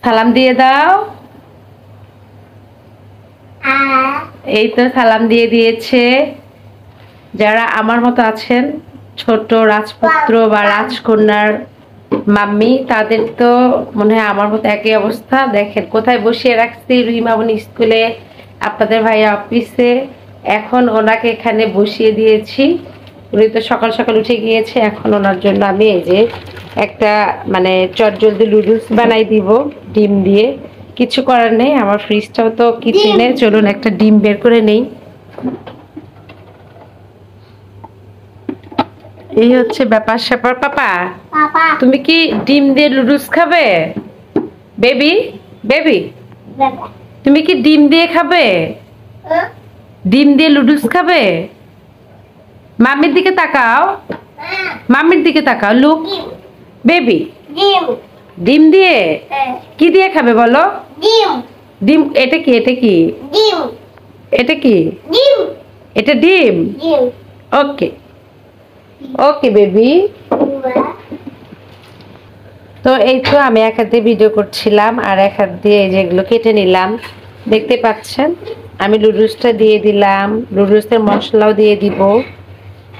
সালাম দিয়ে দাও। এই তো সালাম দিয়ে দিয়েছে। যারা আমার মতো আছেন ছোট রাজপুত্র বা রাজকন্যার মাম্মি, তাদের তো মনে হয় আমার মতো একই অবস্থা। দেখেন কোথায় বসিয়ে রাখছি, রুহিমামনি স্কুলে, আপনাদের ভাইয়া অফিসে, এখন ওনাকে এখানে বসিয়ে দিয়েছি। উনি তো সকাল সকাল উঠে গিয়েছে। এখন ওনার জন্য আমি এই যে একটা মানে চটজলদি নুডলস বানাই দিব ডিম দিয়ে। কিছু করার নেই, আমার ফ্রিজটাও তো কিচেনে, চলুন একটা ডিম বের করে নেই। এই হচ্ছে ব্যাপার স্যাপার। পাপা, তুমি কি ডিম দিয়ে নুডলস খাবে? বেবি, বেবি, তুমি কি ডিম দিয়ে খাবে? ডিম দিয়ে নুডলস খাবে? মাম্মির দিকে তাকাও, মাম্মির দিকে তাকাও। লুক বেবি, ডিম দিয়ে কি দিয়ে খাবে বলো? ডিম। এটা কি? এটা কি? এটা কি? এটা ডিম। ওকে, ওকে বেবি। তো এই তো আমি এক হাত দিয়ে ভিডিও করছিলাম আর এক হাত দিয়ে যেগুলো কেটে নিলাম, দেখতে পাচ্ছেন। আমি নুডলসটা দিয়ে দিলাম, নুডলসের মশলাও দিয়ে দিব।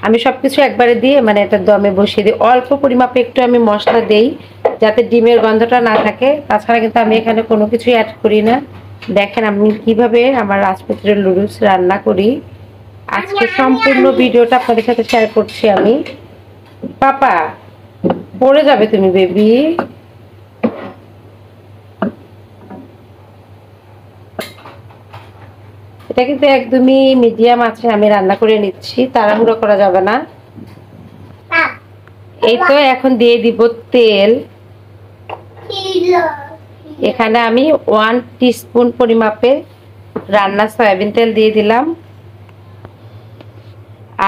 আমি সবকিছু একবারে দিয়ে মানে এটা দমে বসিয়ে দিই। অল্প পরিমাপে একটু আমি মশলা দেই যাতে ডিমের গন্ধটা না থাকে। তাছাড়া কিন্তু আমি এখানে কোনো কিছুই অ্যাড করি না। দেখেন আমি কিভাবে আমার রাজপুত্রের নুডলস রান্না করি। আজকে সম্পূর্ণ ভিডিওটা আপনাদের সাথে শেয়ার করছি আমি। পাপা, পড়ে যাবে তুমি বেবি। এটা কিন্তু একদমই মিডিয়াম আছে আমি রান্না করে নিচ্ছি, তাড়াহুড়ো করা যাবে না। এই তো এখন দিয়ে দিব তেল। এখানে আমি 1 টিস্পুন পরিমাপে রান্না সয়াবিন তেল দিয়ে দিলাম।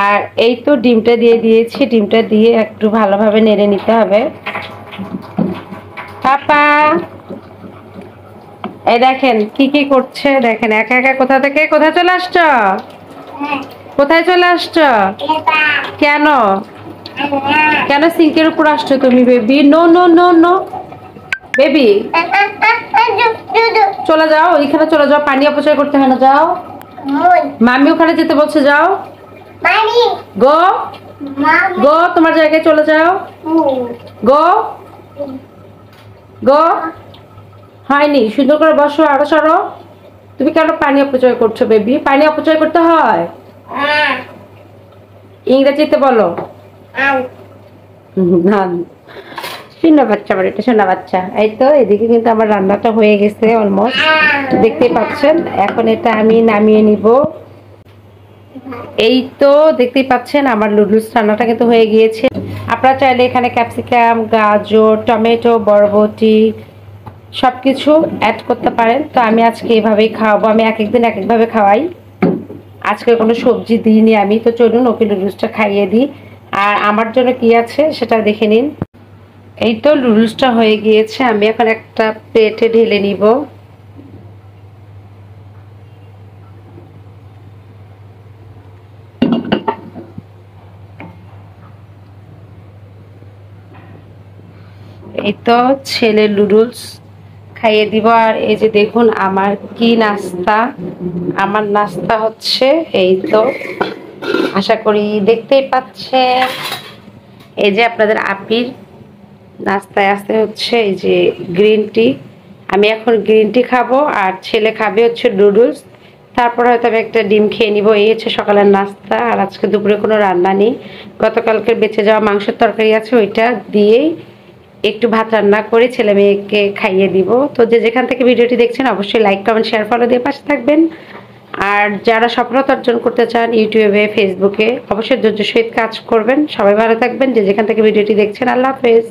আর এই তো ডিমটা দিয়ে দিয়েছি। ডিমটা দিয়ে একটু ভালোভাবে নেড়ে নিতে হবে। পাপা, এই দেখেন কি কি করছে, দেখেন একা একা কোথা থেকে কোথায় চলে আসছো? কোথায় চলে আসছো? কেন? কেন সিঙ্কের উপর আসছো তুমি baby? No no no no baby, চলে যাও, এখানে চলে যাও, পানি অপচয় করতে হয় না, যাও। মামি ওখানে যেতে বলছে, যাও। গো গো, তোমার জায়গায় চলে যাও। গো গো, হয়নি, সুন্দর করে বসো, আরো সরো। তুমি কেন পানি অপচয় করছো বেবি? পানি অপচয় করতে হয়? ইংরেজিতে বলো। শোনা বাচ্চা, আমার এটা শোনা বাচ্চা। এই তো এদিকে কিন্তু আমার রান্নাটা হয়ে গেছে অলমোস্ট, দেখতে পাচ্ছেন। এখন এটা আমি নামিয়ে নিব। এই তো দেখতেই পাচ্ছেন আমার নুডলস রান্নাটা কিন্তু হয়ে গিয়েছে। আপনারা চাইলে এখানে ক্যাপসিকাম, গাজর, টমেটো, বরবটি সবকিছু অ্যাড করতে পারেন। তো আমি আজকে এইভাবেই খাওয়াবো। আমি এক একদিন এক একভাবে খাওয়াই। আজকে কোনো সবজি দিইনি আমি। তো চলুন ওকে নুডলসটা খাইয়ে দিই। আর আমার জন্য কি আছে সেটা দেখে নিন। এই তো নুডলসটা হয়ে গিয়েছে, আমি এখন একটা প্লেটে ঢেলে নিব। এই তো ছেলে নুডলস খাইয়ে দিব। আর এই যে দেখুন আমার কি নাস্তা। আমার নাস্তা হচ্ছে এই তো, আশা করি দেখতেই পাচ্ছেন। এই যে আপনাদের আপির নাস্তায় আসতে হচ্ছে এই যে গ্রিন টি। আমি এখন গ্রিন টি খাবো আর ছেলে খাবে হচ্ছে নুডলস। তারপর হয়তো আমি একটা ডিম খেয়ে নিব। এই হচ্ছে সকালের নাস্তা। আর আজকে দুপুরে কোনো রান্না নেই, গতকালকে বেঁচে যাওয়া মাংসের তরকারি আছে, ওইটা দিয়েই একটু ভাত রান্না করে ছেলে মেয়েকে খাইয়ে দিব। তো যে যেখান থেকে ভিডিওটি দেখছেন অবশ্যই লাইক, কমেন্ট, শেয়ার, ফলো দিয়ে পাশে থাকবেন। আর যারা সফলতা অর্জন করতে চান ইউটিউবে, ফেসবুকে, অবশ্যই ধৈর্যের সহিত কাজ করবেন। সবাই ভালো থাকবেন যে যেখান থেকে ভিডিওটি দেখছেন। আল্লাহ হাফেজ।